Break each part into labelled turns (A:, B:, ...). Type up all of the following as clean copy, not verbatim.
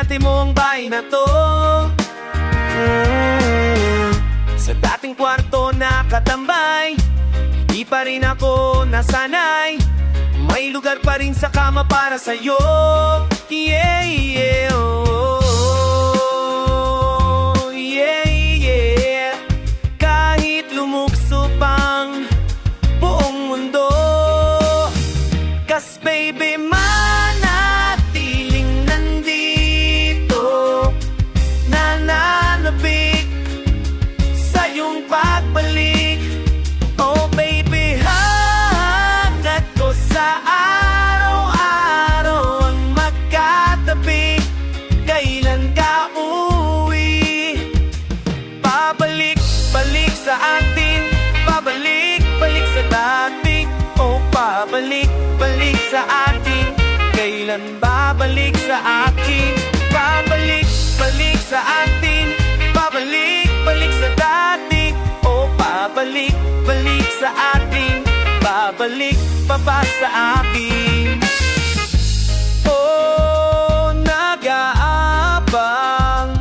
A: dati mo ang bahay na to. Sa dating kwarto nakatambay, di pa rin ako nasanay. May lugar pa rin sa kama para sa'yo. Yeah, yeah, oh, yeah, yeah. Kahit lumukso pang buong mundo, 'cause baby, manatiling nandito, nananabik sa iyong pagbalik. Oh baby, hanggat ko sa araw-araw ang magkatabi. Kailan ka uuwi? Pabalik-balik sa atin, pabalik-balik sa dati. Oh, pabalik-balik sa atin. Kailan babalik sa akin? Pabalik-balik sa atin, pabalik-balik sa dati. Oh, pabalik-balik sa atin. Babalik pa ba sa akin? Oh, nag-aabang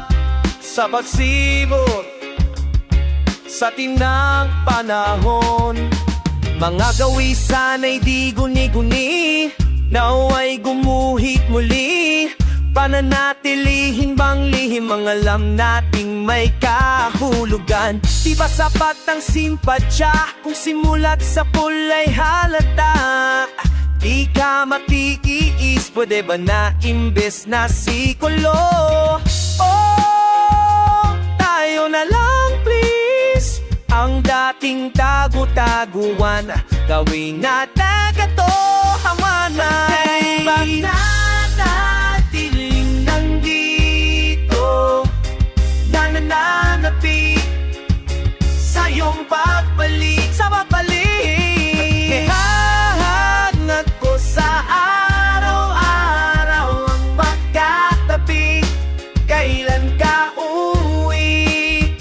A: sa pagsibot sa tinang panahon. Mga gawi sana'y di guni-guni, naway gumuhit muli. Pananatilihin bang lihim ang alam nating may kahulugan? Di ba sapat ang simpatsya kung simulat sa pulay halata? Di ka matiis, pwede ba na imbes na sikulo? Oh, tayo na lang please. Ang dating tagu-taguan, gawin natin katotohanan. Mananatiling nandito, nananapit sa iyong pagbalik. Sa pagbalik, hahangat ko sa araw-araw ang magkatabi. Kailan ka uuwi?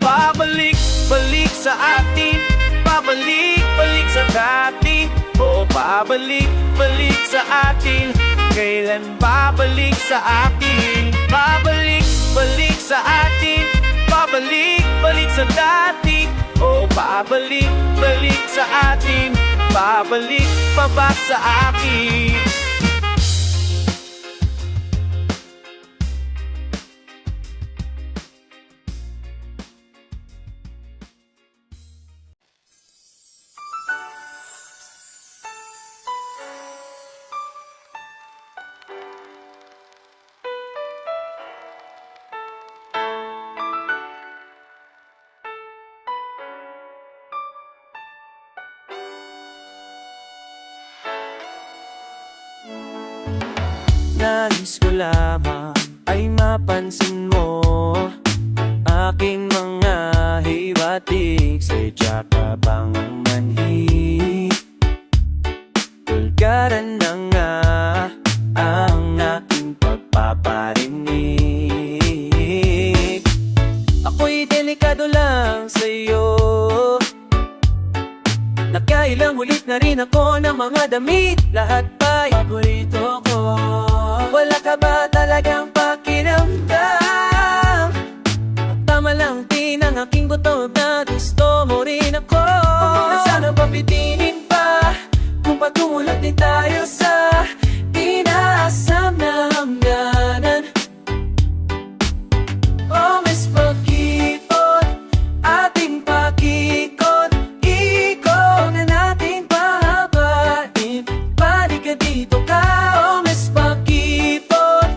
A: Pabalik-balik sa atin, pabalik-balik sa dati. Oo, pabalik-balik sa atin. Kailan babalik sa akin? Pabalik-balik sa atin, pabalik-balik sa dati. Oo, pabalik-balik sa atin. Babalik pa ba sa akin? Nais ko lamang ay mapansin mo aking mga hiwatig. Sadya ka bang manhi? Tulgaran na nga ang aking pagpaparinig. Ako'y delikado lang sa'yo. Nakailang ulit na rin ako ng mga damit. Lahat ba'y paborito ko? Wala ka ba talagang pakiramdam? At tama lang din ang aking buto na gusto mo rin ako. Na sana papitinin pa kung pagkumulat din tayo sa inaasam na hangganan. Oh, mas pag-ikot, ating pag-ikot, ikot na natin pahabain. Balik ka dito ka. Oh, mas pag-ikot,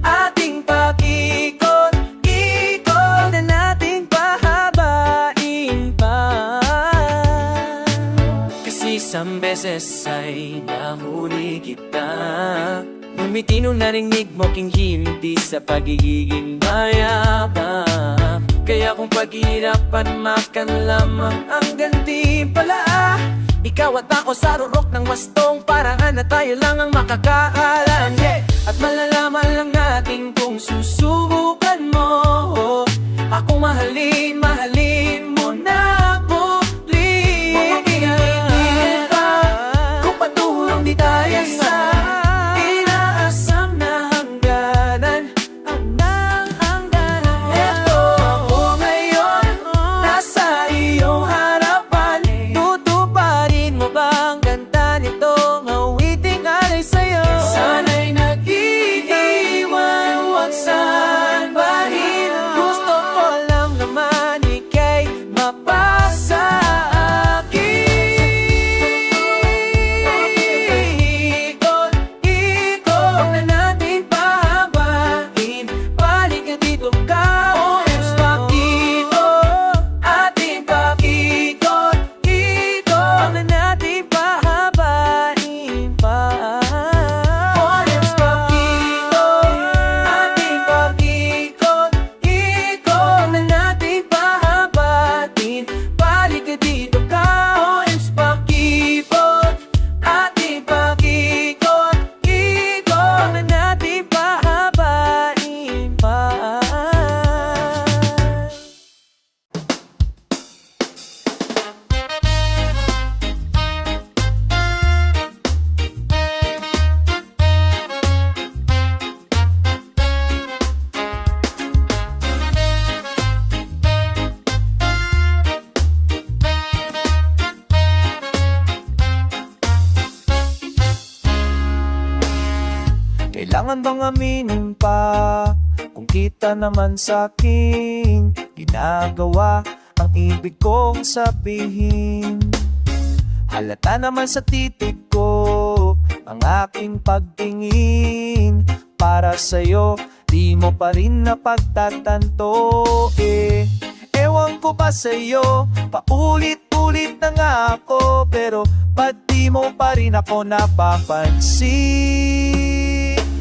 A: ating pag-ikot, ikot na natin pahabain pa. Kasi isang beses ay nahuli kita. Umitino narinig mo king hindi sa pagiging mayabang. Kaya kung paghihirapan makan lamang ang gantimpala. Ikaw at ako sa rurok ng wastong paraan na tayo lang ang makakaalam. At malalaman lang natin kung susubukan mo akong mahalin, mahalin mo na muli. Pumapigil pa kung patulong di tayo sa inaasam na hangganan.
B: Kailangan bang aminin pa kung kita naman sa'king ginagawa ang ibig kong sabihin? Halata naman sa titig ko ang aking pagtingin. Para sa'yo, di mo pa rin napagtatanto Ewan ko ba sa'yo, paulit-ulit na nga ako, pero ba't di mo pa rin ako napapansin?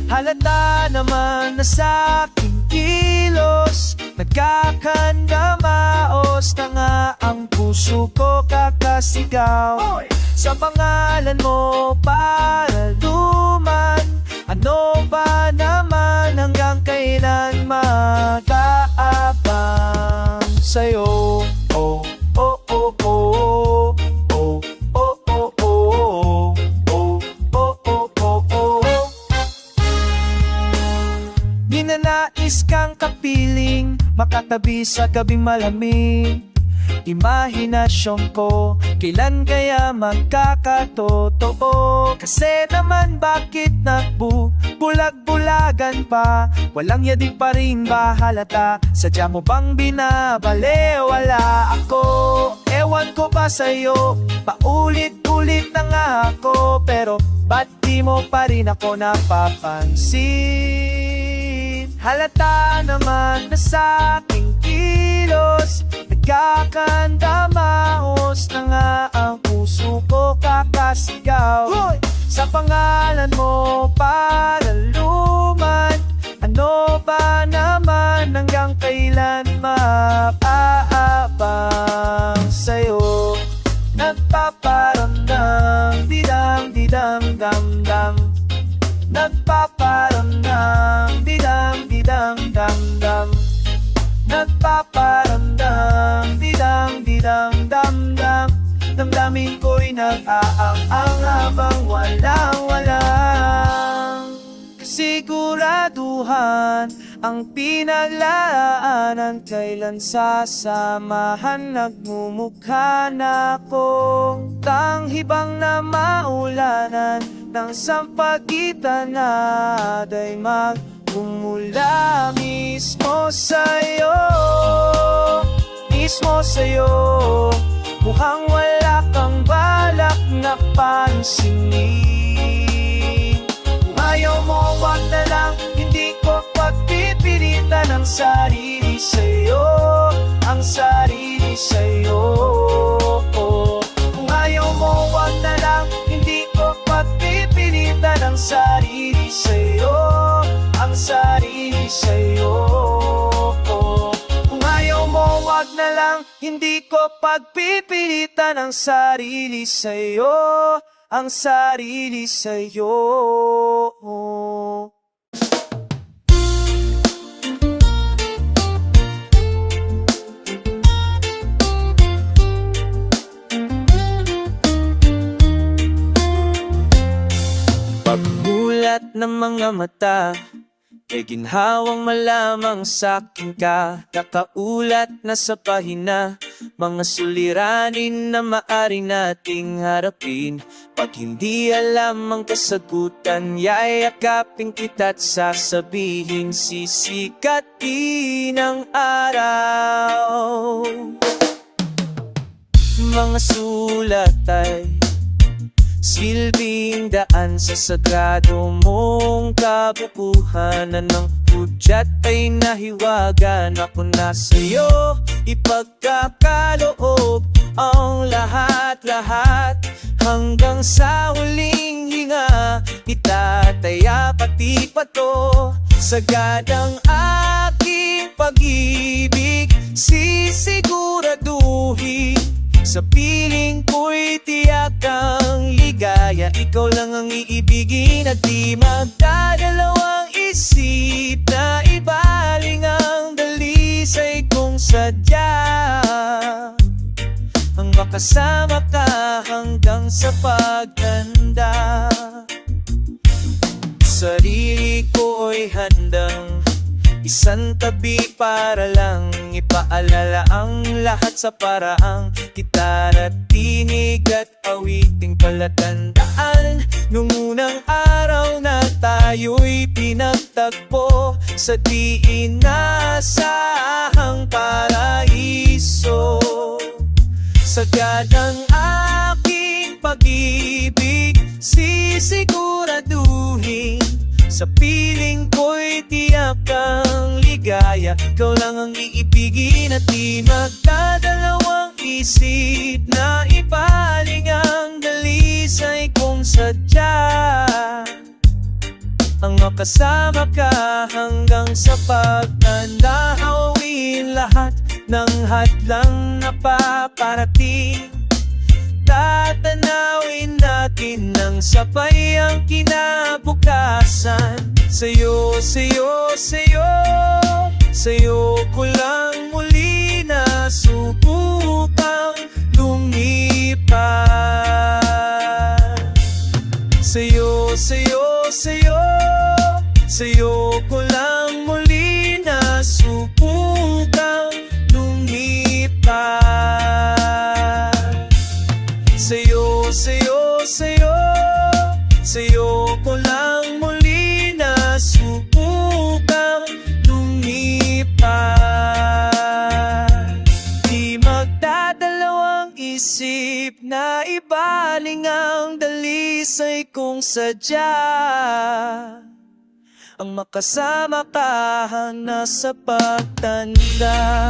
B: Halata naman na sa'king kilos, nagkakandamaos na nga ang puso ko kakasigaw. Sa pangalan mo para luman, ano ba naman hanggang kailan mag-aabang sa'yo? Oh, oh, oh, oh, oh, oh, oh, oh, oh, oh, oh, oh, oh. Ninanais kang kapiling, makatabi sa gabing malamig. Imahinasyon ko, kailan kaya magkakatotoo? Kasi naman bakit nagbubulag-bulagan pa? Walang yadig pa rin ba halata? Sadya mo bang binabalewala ako? Ewan ko ba sa'yo, paulit-ulit na nga ako, pero ba't di mo pa rin ako napapansin? Halata naman na sa'king kilos, nagkakandamaos na nga ang puso ko kakasigaw. Sa pangalan mo para luman, ano ba naman hanggang kailan mapaabang sa'yo? Nagpaparamdam, didam-didam-dam-dam. Nagpaparamdam, didam-didam-dam-dam. Nagpaparamdam, didam-didam-dam-dam. Damdamin ko'y nag-aang-ang habang walang kasiguraduhan. Ang pinaglaanan kailan sasamahan, nagmumukha na akong tanghibang na maulanan nang sampagitan na'y magmumula mismo sa'yo. Mismo sa'yo, mukhang wala kang balak na pansinin. Kung ayaw mo, wag na lang, hindi ko pagpipilitan ang sarili sa'yo, ang sarili sa'yo. Kung ayaw mo, wag na lang, hindi ko pagpipilitan ang sarili sa'yo, ang sarili sa'yo. Kung ayaw mo, wag na lang, hindi ko pagpipilitan ang sarili sa'yo, ang sarili sa'yo. Pagmulat ng mga mata, kay ginhawang malamang sa'kin ka. Nakaulat na sa pahina, mga suliranin na maaari nating harapin. Pag hindi alam ang kasagutan, yayakapin kita't sasabihin, sisikatin ang araw. Mga sulat ay silbing daan sa sagrado mong kabubuhanan. Ng hudyat ay nahiwagan ako na sa'yo, ipagkakaloob ang lahat-lahat. Hanggang sa huling hinga, itataya pati pato. Sagad ang aking pag-ibig, sisiguraduhin. Sa piling ko'y tiyak ang ligaya, ikaw lang ang iibigin at di magdadalawang isip na ibaling ang dalisay kong sadya. Ang makasama ka hanggang sa pagtanda. Sarili ko'y handang isang tabi para lang ipaalala ang lahat sa paraang gitara, tinig at awiting palatandaan. Nung unang araw na tayo tayo'y pinagtagpo sa di inaasahang paraiso. Sagad ang aking pag-ibig, sisiguraduhin sa piling ko'y tiyak ang ligaya. Ikaw lang ang iibigin at di magdadalawang isip na ipaling ang dalisay kong sadya. Ang makasama ka hanggang sa pagtanda, hawin lahat ng hadlang na paparating. Tatanawin natin ng sabay ang kinabukasan. Sa'yo, sa'yo, sa'yo, sa'yo ko lang muli na subukang lumipat. Sa'yo, sa'yo, sa'yo, sa'yo ko lang muli na subukang lumipat. Sa'yo, sa'yo, sa'yo, sa'yo ko lang muli na subukang lumipat. Di magdadalawang isip na ibaling ang dalisay kong sadya. Ang makasama ka hanggang sa pagtanda.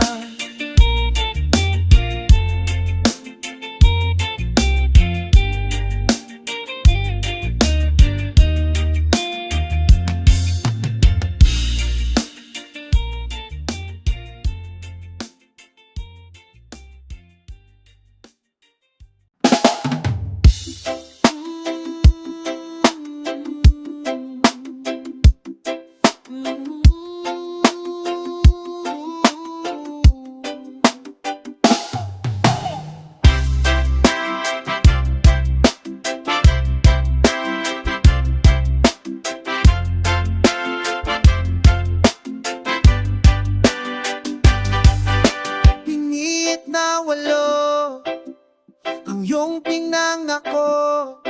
B: Piniit na walo ang iyong pinangako,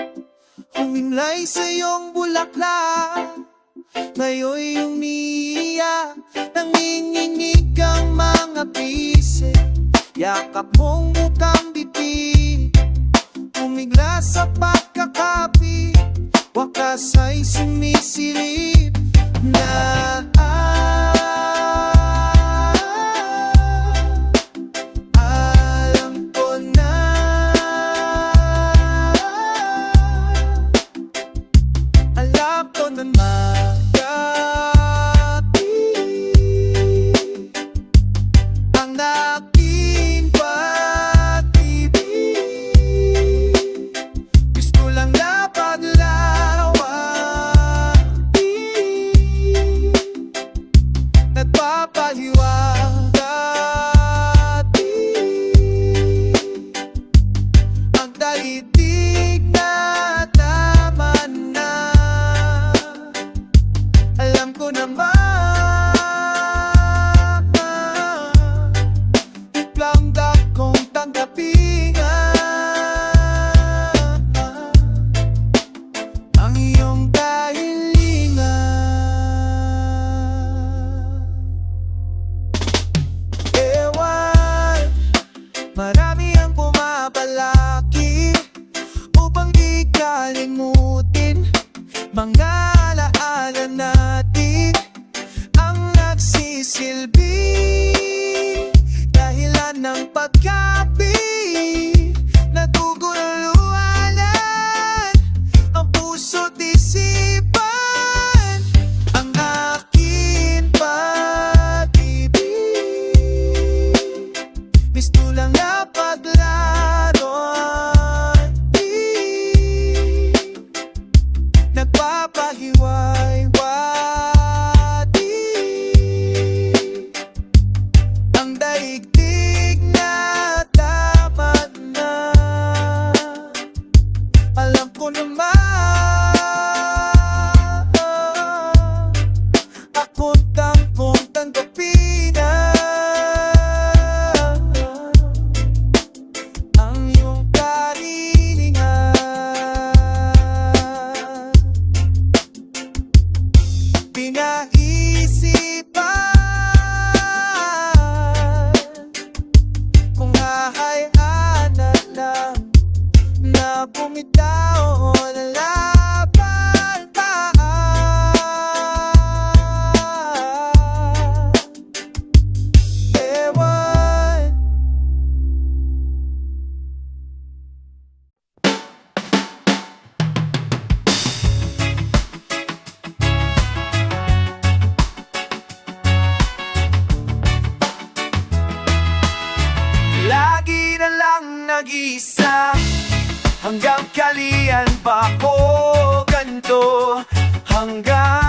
B: humimlay sa iyong bulaklak. Ngayon'y umiiyak, nanginginig ang mga pisik. Yakap mong bukang bibig, umigla sa pagkakapit. Wakas ay sumisilip na alam ko na. Alam ko na magkapit ang aking pag-ibig. Gusto lang na paglawain naisipan kung hahayaan na lang na bumitaw o lalaban pa. Ewan. Lagi na lang nag-isa hanggang kalian pa ko ganito hanggang